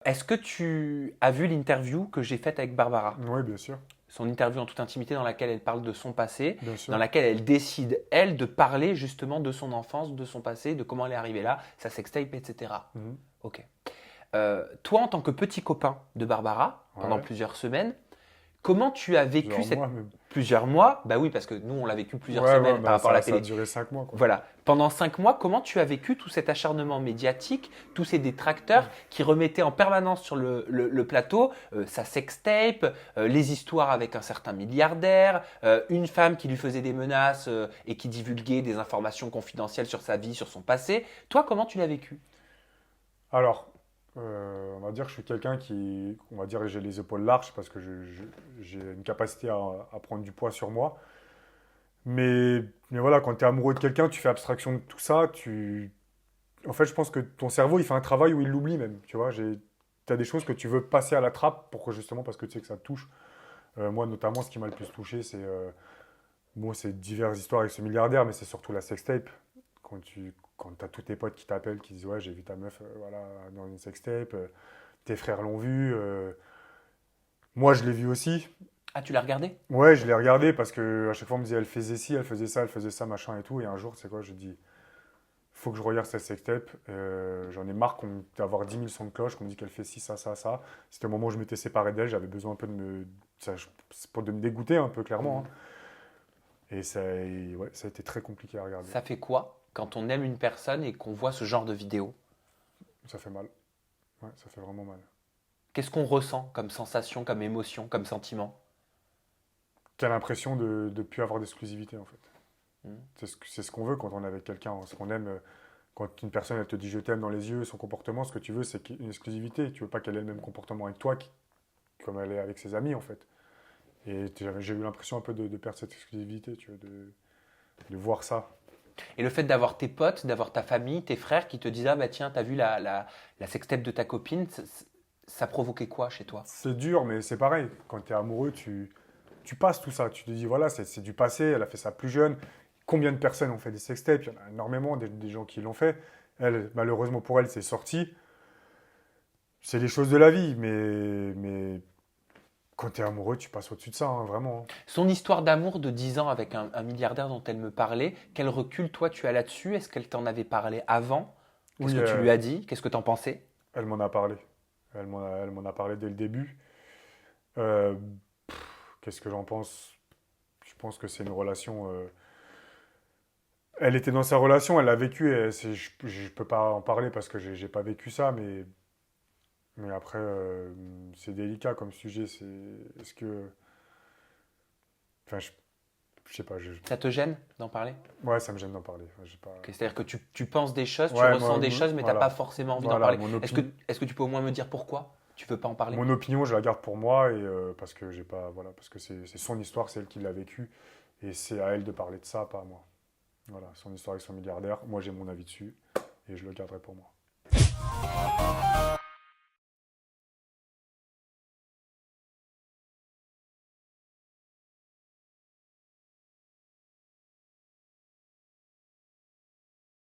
Est-ce que tu as vu l'interview que j'ai faite avec Barbara? Oui, bien sûr, Son interview en toute intimité dans laquelle elle parle de son passé, bien dans sûr. laquelle elle décide, elle, de parler justement de son enfance, de son passé, de comment elle est arrivée là, sa sextape, etc. Mhm. Ok. Toi, en tant que petit copain de Barbara, pendant Ouais, plusieurs semaines, comment tu as vécu plusieurs cette... mois même. Plusieurs mois? Bah oui, parce que nous, on l'a vécu plusieurs Ouais, ouais, semaines par bah, rapport à la ça a télé. duré 5 mois, quoi. Voilà. Pendant 5 mois, comment tu as vécu tout cet acharnement médiatique, tous ces détracteurs qui remettaient en permanence sur le plateau sa sextape, les histoires avec un certain milliardaire, une femme qui lui faisait des menaces et qui divulguait des informations confidentielles sur sa vie, sur son passé. Toi, comment tu l'as vécu? Alors, on va dire que je suis quelqu'un on va dire, que j'ai les épaules larges parce que j'ai une capacité à prendre du poids sur moi. Mais voilà, quand tu es amoureux de quelqu'un, tu fais abstraction de tout ça. En fait, je pense que ton cerveau, il fait un travail où il l'oublie même. Tu vois, as des choses que tu veux passer à la trappe pour que justement, parce que tu sais que ça te touche. Moi, notamment, ce qui m'a le plus touché, c'est diverses histoires avec ce milliardaire, mais c'est surtout la sextape. Quand as tous tes potes qui t'appellent, qui disent ouais, j'ai vu ta meuf voilà, dans une sextape, tes frères l'ont vu, moi je l'ai vu aussi. Ah, tu l'as regardé? Ouais, je l'ai regardé parce que à chaque fois on me disait elle faisait ci, elle faisait ça, machin et tout. Et un jour, c'est quoi, j'ai dit faut que je regarde cette sextape. J'en ai marre d'avoir 10 000 sons de cloche, qu'on me dit qu'elle fait ci, ça, ça, ça. C'était au moment où je m'étais séparé d'elle, j'avais besoin un peu de me dégoûter un peu clairement, hein. Et ouais, ça a été très compliqué à regarder. Ça fait quoi quand on aime une personne et qu'on voit ce genre de vidéo? Ça fait mal. Ouais, ça fait vraiment mal. Qu'est-ce qu'on ressent comme sensation, comme émotion, comme sentiment? Tu as l'impression de ne plus avoir d'exclusivité en fait. Hmm. C'est ce qu'on veut quand on est avec quelqu'un, hein. Ce qu'on aime, quand une personne elle te dit je t'aime dans les yeux, son comportement, ce que tu veux c'est une exclusivité. Tu veux pas qu'elle ait le même comportement avec toi comme elle est avec ses amis en fait. Et j'ai eu l'impression un peu de perdre cette exclusivité, tu vois, de voir ça. Et le fait d'avoir tes potes, d'avoir ta famille, tes frères qui te disent ah bah tiens, t'as vu la sextape de ta copine, ça provoquait quoi chez toi? C'est dur, mais c'est pareil. Quand tu es amoureux, tu passes tout ça. Tu te dis voilà, c'est du passé, elle a fait ça plus jeune. Combien de personnes ont fait des sextapes? Il y en a énormément, des gens qui l'ont fait. Elle, malheureusement pour elle, c'est sorti. C'est les choses de la vie, mais quand tu es amoureux, tu passes au-dessus de ça, hein, vraiment, hein. Son histoire d'amour de 10 ans avec un milliardaire dont elle me parlait, quel recul toi tu as là-dessus? Est-ce qu'elle t'en avait parlé avant? Qu'est-ce Oui, que tu lui as dit? Qu'est-ce que t'en pensais? elle m'en a parlé. Elle m'en a parlé dès le début. Euh, Qu'est-ce que j'en pense? Je pense que c'est une relation. Elle était dans sa relation, elle l'a vécu. Je peux pas en parler parce que j'ai pas vécu ça, mais après, c'est délicat comme sujet. Est-ce que. Enfin, je sais pas. Ça te gêne d'en parler? Ouais, ça me gêne d'en parler. Enfin, j'ai pas. Ok, c'est-à-dire que tu penses des choses, tu Ouais, ressens des choses, mais t'as pas voilà. forcément envie d'en Voilà, parler. mon Est-ce que, opinion. est-ce que tu peux au moins me dire pourquoi tu veux pas en parler? Mon opinion, je la garde pour moi et parce que j'ai pas, voilà, parce que c'est son histoire, c'est elle qui l'a vécu et c'est à elle de parler de ça, pas à moi. Voilà, son histoire avec son milliardaire. Moi, j'ai mon avis dessus et je le garderai pour moi.